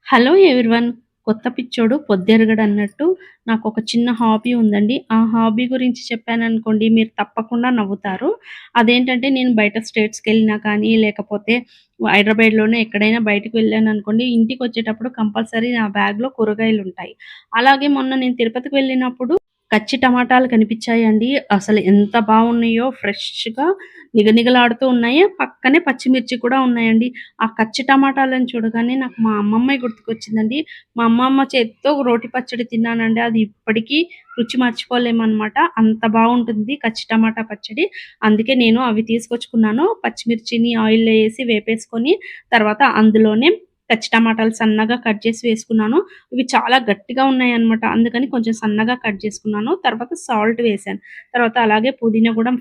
Hello everyone. కొత్త పిచ్చోడు పొద్దెరగడన్నట్టు నాకొక చిన్న హాబీ ఉందండి. ఆ హాబీ గురించి చెప్పాననుకోండి మీరు తప్పకుండా నవ్వుతారు. అదేంటంటే నేను బయట స్టేట్స్‌కెళ్ళినా కానీ, లేకపోతే హైదరాబాద్‌లోనే ఎక్కడైనా బయటికి వెళ్ళాననుకోండి, ఇంటికొచ్చేటప్పుడు కంపల్సరీ నా బ్యాగ్‌లో కూరగాయలుంటాయి. అలాగే మొన్న నేను తిరుపతికి వెళ్ళినప్పుడు కచ్చి టమాటాలు కనిపిచ్చాయండి. అసలు ఎంత బావున్నాయో ఫ్రెష్‌గా నిగనిగలాడుతూ ఉన్నాయి. పక్కనే పచ్చిమిర్చి కూడా ఉన్నాయండి. ఆ కచ్చి టమాటాలను చూడగానే నాకు మా అమ్మమ్మే గుర్తుకొచ్చిందండి. మా అమ్మమ్మ చేత్తో రోటి పచ్చడి తిన్నానండి. అది ఇప్పటికీ రుచి మర్చిపోలేమనమాట. అంత బావుంటుంది కచ్చి టమాటా పచ్చడి. అందుకే నేను అవి తీసుకొచ్చుకున్నాను. పచ్చిమిర్చిని ఆయిల్‌లో ఏసి వేపేసుకొని, తర్వాత అందులోనే పచ్చి టమాటాలు సన్నగా కట్ చేసి వేసుకున్నాను. ఇవి చాలా గట్టిగా ఉన్నాయన్నమాట. అందుకని కొంచెం సన్నగా కట్ చేసుకున్నాను. తర్వాత సాల్ట్ వేశాను. తర్వాత అలాగే పుదీనా గూడా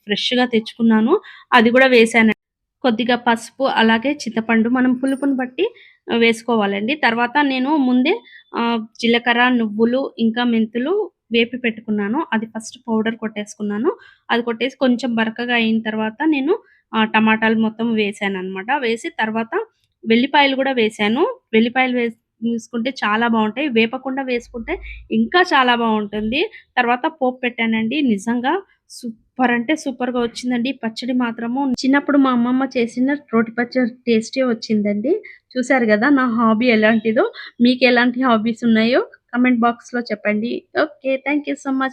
ఫ్రెష్‌గా తెచ్చుకున్నాను. అది గూడా వేశాను. కొద్దిగా పసుపు, అలాగే చింతపండు మనం పులుపుని బట్టి వేసుకోవాలండి. తర్వాత నేను ముందే జీలకర్ర, నువ్వులు, ఇంకా మెంతులు వేపి పెట్టుకున్నాను. అది ఫస్ట్ పౌడర్ కొట్టేసుకున్నాను. అది కొట్టేసి కొంచెం బరకగా అయిన తర్వాత నేను టమాటాలు మొత్తం వేశాననమాట. వేసి తర్వాత వెల్లిపాయలు గూడా వేశాను. వెల్లిపాయలు వేసుకుంటే చాలా బావుంటాయి. వేపకుండా వేసుకుంటే ఇంకా చాలా బావుంటుంది. తర్వాత పోపు పెట్టానండి. నిజంగా సూపర్ అంటే సూపర్‌గా వచ్చిందండి. పచ్చడి మాత్రము చిన్నప్పుడు మా అమ్మమ్మ చేసిన రోటి పచ్చడి టేస్టే వచ్చిందండి. చూసారు గదా! నా హాబీ ఎలాంటిదో. మీకెలాంటి హాబీస్ ఉన్నాయో కామెంట్ బాక్స్‌లో చెప్పండి. Okay. Thank you so much.